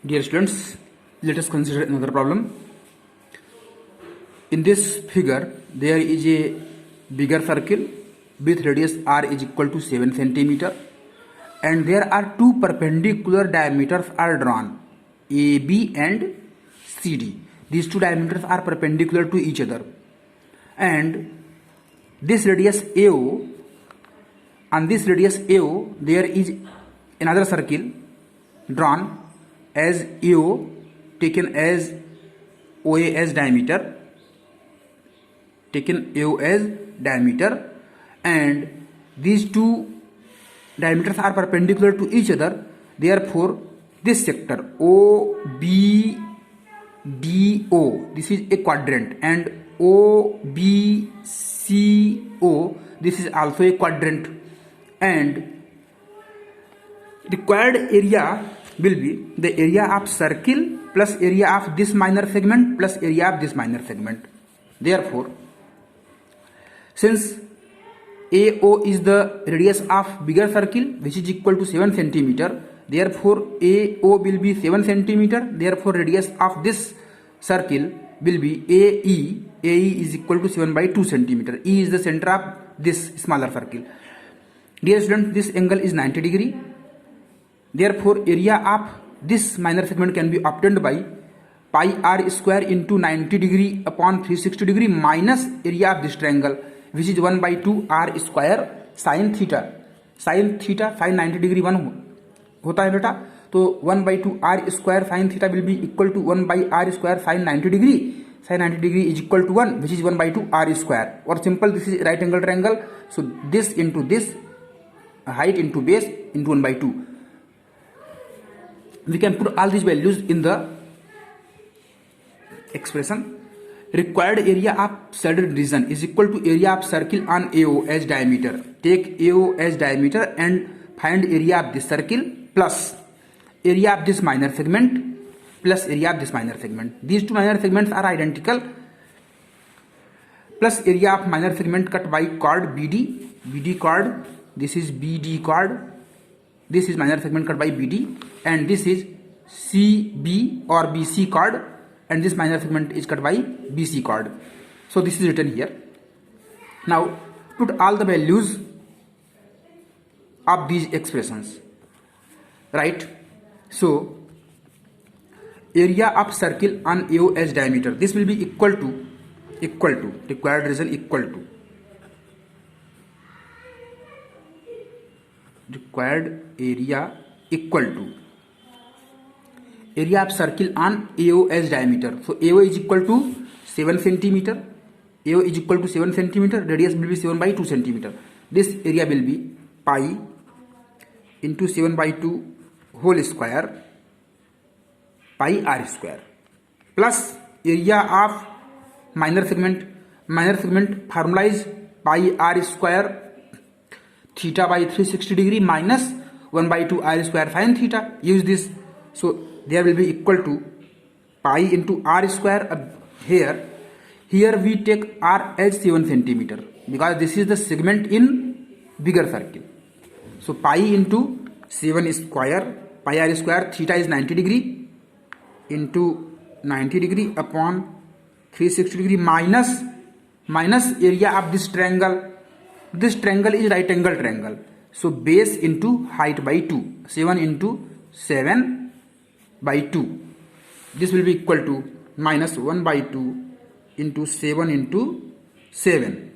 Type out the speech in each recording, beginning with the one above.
Dear students, let us consider another problem. In this figure, there is a bigger circle with radius r is equal to 7 centimeter, and there are two perpendicular diameters are drawn, AB and CD. These two diameters are perpendicular to each other, and this radius AO, on this radius AO there is another circle drawn as AO, taken as OA as diameter, and these two diameters are perpendicular to each other. Therefore, this sector OBDO, this is a quadrant, and OBCO, this is also a quadrant, and required area will be the area of circle plus area of this minor segment plus area of this minor segment. Therefore, since AO is the radius of bigger circle which is equal to 7 centimeter, therefore AO will be 7 centimeter. Therefore, radius of this circle will be AE. AE is equal to 7 by 2 centimeter. E is the center of this smaller circle. Dear students, this angle is 90 degree. Therefore, area of this minor segment can be obtained by pi r square into 90 degree upon 360 degree minus area of this triangle, which is 1 by 2 r square sin theta. Sin theta sin 90 degree 1 होता है बेटा, तो 1 by 2 r square sin theta will be equal to 1 by r square sin 90 degree. Sin 90 degree is equal to 1, which is 1 by 2 r square. Or simple, this is right angle triangle. So this into this, height into base into 1 by 2. We can put all these values in the expression. Required area of shaded region is equal to area of circle on AO as diameter. Take AO as diameter and find area of this circle plus area of this minor segment plus area of this minor segment. These two minor segments are identical, plus area of minor segment cut by chord BD chord. This is BD chord. This is minor segment cut by BD, and this is CB or BC chord, and this minor segment is cut by BC chord. So this is written here. Now put all the values of these expressions, right? So area of circle on AO as diameter, this will be equal to required region equal to required area equal to area of circle on AO as diameter. So AO is equal to 7 centimeter. AO is equal to 7 centimeter. Radius will be 7 by 2 centimeter. This area will be pi into 7 by 2 whole square pi r square plus area of minor segment. Minor segment formula is pi r square theta by 360 degree minus 1 by 2 r square sin theta. Use this. So there will be equal to pi into r square. Here we take r as 7 centimeter because this is the segment in bigger circle. So pi into 7 square pi r square, theta is 90 degree into 90 degree upon 360 degree minus area of this triangle. This triangle is right angle triangle. So base into height by 2. 7 into 7 by 2. This will be equal to minus 1 by 2 into 7 into 7.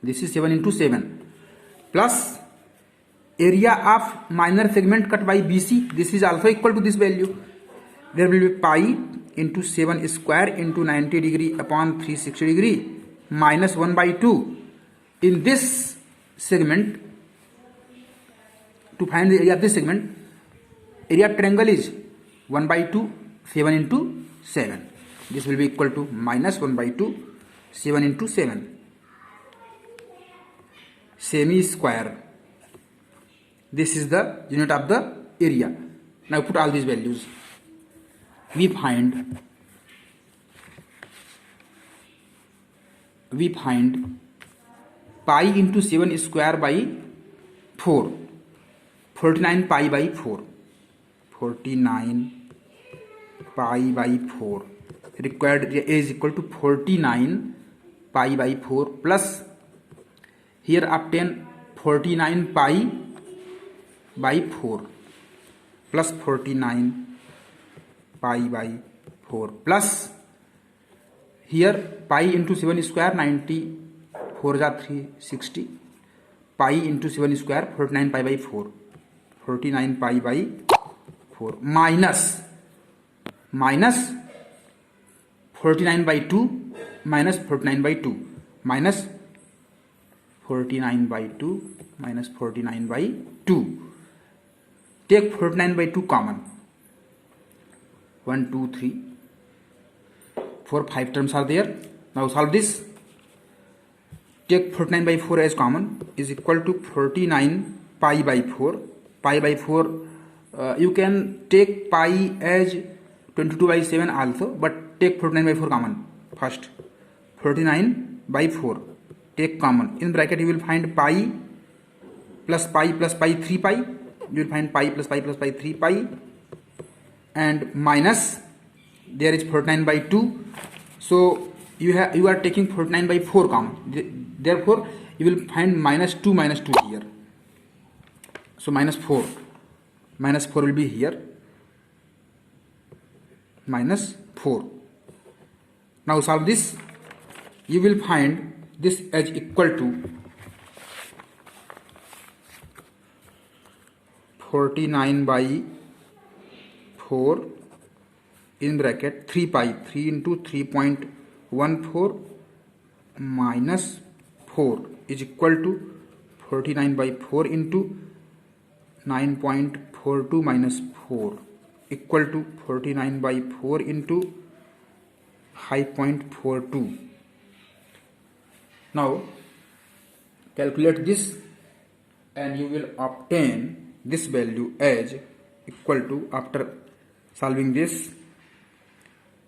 This is 7 into 7. Plus area of minor segment cut by BC. This is also equal to this value. There will be pi into 7 square into 90 degree upon 360 degree minus 1 by 2. In this segment, to find the area of this segment, area of triangle is 1 by 2, 7 into 7. This will be equal to minus 1 by 2, 7 into 7. Semi square. This is the unit of the area. Now put all these values. We find pi into 7 square by 4, 49 pi by 4, 49 pi by 4, required area is equal to 49 pi by 4 plus here obtain 49 pi by 4 plus 49 pi by 4 plus here pi into 7 square 90 4 जा 360 pi into 7 square 49 pi by 4 49 pi by 4 minus 49 by 2 minus 49 by 2 minus 49 by 2 minus 49 by 2. Take 49 by 2 common. 1 2 3 4 5 terms are there. Now solve this. Take 49 by 4 as common is equal to 49 pi by 4. Pi by 4 you can take pi as 22 by 7 also, but take 49 by 4 common first. 49 by 4 take common. In bracket you will find pi plus pi 3 pi. You will find pi plus pi 3 pi and minus there is 49 by 2. So you are taking 49 by 4 common. Therefore you will find minus 2 here. So minus 4 will be here, minus 4. Now solve this. You will find this as equal to 49 by 4 in bracket 3 pi 3 into 3.14 minus 4 is equal to 49 by 4 into 9.42 minus 4 equal to 49 by 4 into 5.42. Now calculate this and you will obtain this value as equal to, after solving this,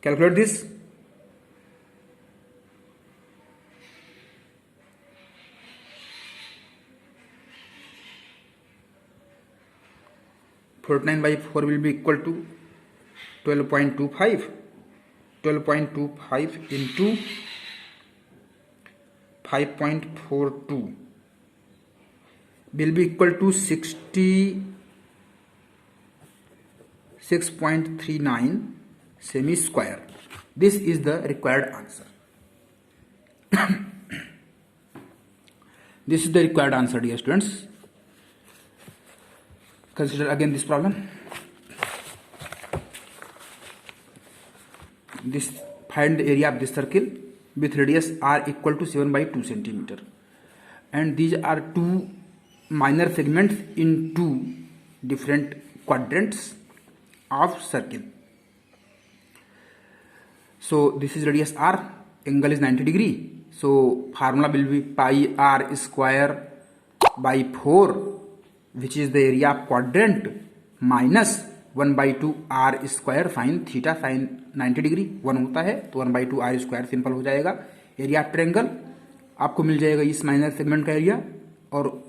calculate this. (49 by 4) will be equal to 12.25. 12.25 into 5.42 will be equal to 66.39 semi square. This is the required answer. This is the required answer, dear students. Consider again this problem. This find the area of this circle with radius r equal to 7 by 2 centimeter, and these are two minor segments in two different quadrants of circle. So this is radius r, angle is 90 degree. So formula will be pi r square by 4, which is the area of quadrant, minus 1 by 2 r square sin theta sin 90 degree 1 होता है तो 1 by 2 r square simple हो जाएगा. Area of triangle आपको मिल जाएगा इस minor segment का area, और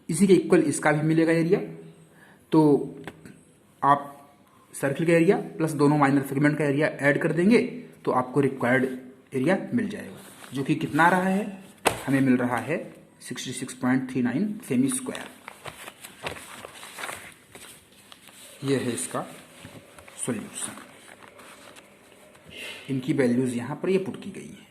इसी के इक्वल इसका भी मिलेगा एरिया. तो आप सर्किल का एरिया प्लस दोनों माइनर सेगमेंट का एरिया ऐड कर देंगे तो आपको रिक्वायर्ड एरिया मिल जाएगा, जो कि कितना आ रहा है, हमें मिल रहा है 66.39 सेमी स्क्वायर. यह है इसका सॉल्यूशन. इनकी वैल्यूज यहाँ पर ये पुट की गई है.